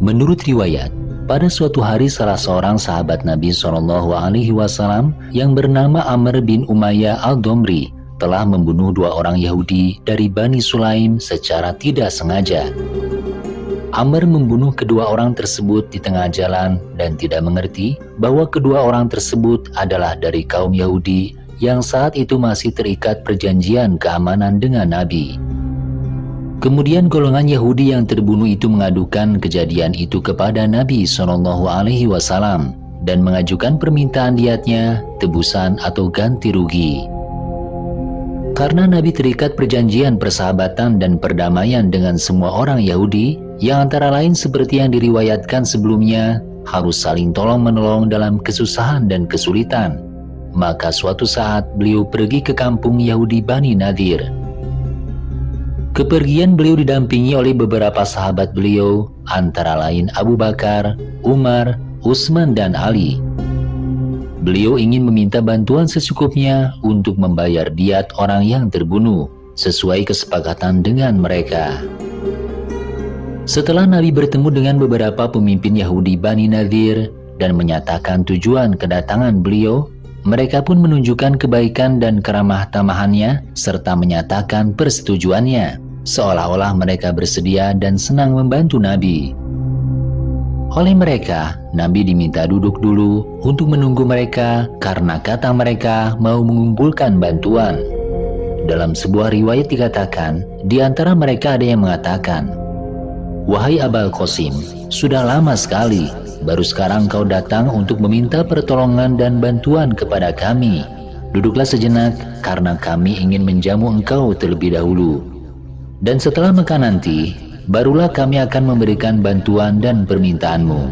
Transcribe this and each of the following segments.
Menurut riwayat, pada suatu hari salah seorang sahabat Nabi SAW yang bernama Amr bin Umayyah al-Domri telah membunuh 2 orang Yahudi dari Bani Sulaim secara tidak sengaja. Amr membunuh kedua orang tersebut di tengah jalan dan tidak mengerti bahwa kedua orang tersebut adalah dari kaum Yahudi yang saat itu masih terikat perjanjian keamanan dengan Nabi. Kemudian golongan Yahudi yang terbunuh itu mengadukan kejadian itu kepada Nabi SAW dan mengajukan permintaan diatnya, tebusan atau ganti rugi. Karena Nabi terikat perjanjian persahabatan dan perdamaian dengan semua orang Yahudi, yang antara lain seperti yang diriwayatkan sebelumnya, harus saling tolong-menolong dalam kesusahan dan kesulitan. Maka suatu saat beliau pergi ke kampung Yahudi Bani Nadir. Kepergian beliau didampingi oleh beberapa sahabat beliau, antara lain Abu Bakar, Umar, Utsman, dan Ali. Beliau ingin meminta bantuan secukupnya untuk membayar diat orang yang terbunuh, sesuai kesepakatan dengan mereka. Setelah Nabi bertemu dengan beberapa pemimpin Yahudi Bani Nadir dan menyatakan tujuan kedatangan beliau, mereka pun menunjukkan kebaikan dan keramah tamahannya serta menyatakan persetujuannya, seolah-olah mereka bersedia dan senang membantu Nabi. Oleh mereka, Nabi diminta duduk dulu untuk menunggu mereka karena kata mereka mau mengumpulkan bantuan. Dalam sebuah riwayat dikatakan, di antara mereka ada yang mengatakan, "Wahai Abul Qasim, sudah lama sekali, baru sekarang kau datang untuk meminta pertolongan dan bantuan kepada kami. Duduklah sejenak karena kami ingin menjamu engkau terlebih dahulu. Dan setelah makan nanti, barulah kami akan memberikan bantuan dan permintaanmu."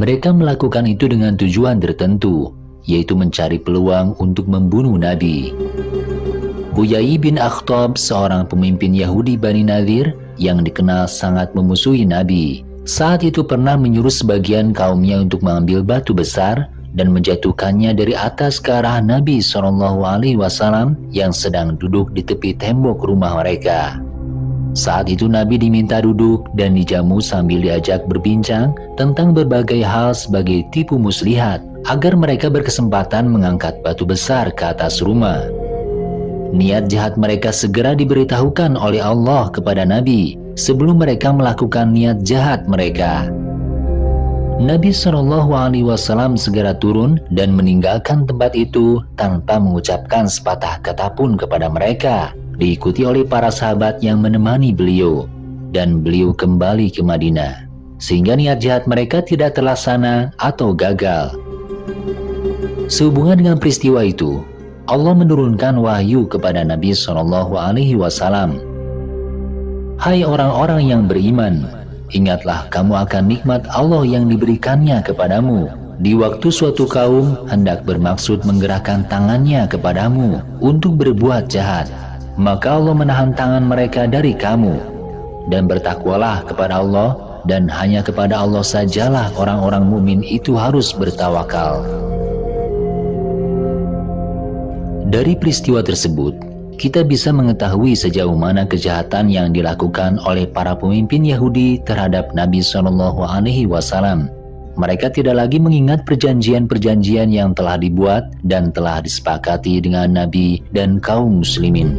Mereka melakukan itu dengan tujuan tertentu, yaitu mencari peluang untuk membunuh Nabi. Huyai bin Akhtab, seorang pemimpin Yahudi Bani Nadir yang dikenal sangat memusuhi Nabi, saat itu pernah menyuruh sebagian kaumnya untuk mengambil batu besar dan menjatuhkannya dari atas ke arah Nabi SAW yang sedang duduk di tepi tembok rumah mereka. Saat itu Nabi diminta duduk dan dijamu sambil diajak berbincang tentang berbagai hal sebagai tipu muslihat agar mereka berkesempatan mengangkat batu besar ke atas rumah. Niat jahat mereka segera diberitahukan oleh Allah kepada Nabi sebelum mereka melakukan niat jahat mereka. Nabi SAW segera turun dan meninggalkan tempat itu tanpa mengucapkan sepatah kata pun kepada mereka, diikuti oleh para sahabat yang menemani beliau, dan beliau kembali ke Madinah, sehingga niat jahat mereka tidak terlaksana atau gagal. Sehubungan dengan peristiwa itu, Allah menurunkan wahyu kepada Nabi SAW. "Hai orang-orang yang beriman, ingatlah kamu akan nikmat Allah yang diberikannya kepadamu di waktu suatu kaum hendak bermaksud menggerakkan tangannya kepadamu untuk berbuat jahat. Maka Allah menahan tangan mereka dari kamu. Dan bertakwalah kepada Allah, dan hanya kepada Allah sajalah orang-orang mukmin itu harus bertawakal." Dari peristiwa tersebut, kita bisa mengetahui sejauh mana kejahatan yang dilakukan oleh para pemimpin Yahudi terhadap Nabi SAW. Mereka tidak lagi mengingat perjanjian-perjanjian yang telah dibuat dan telah disepakati dengan Nabi dan kaum muslimin.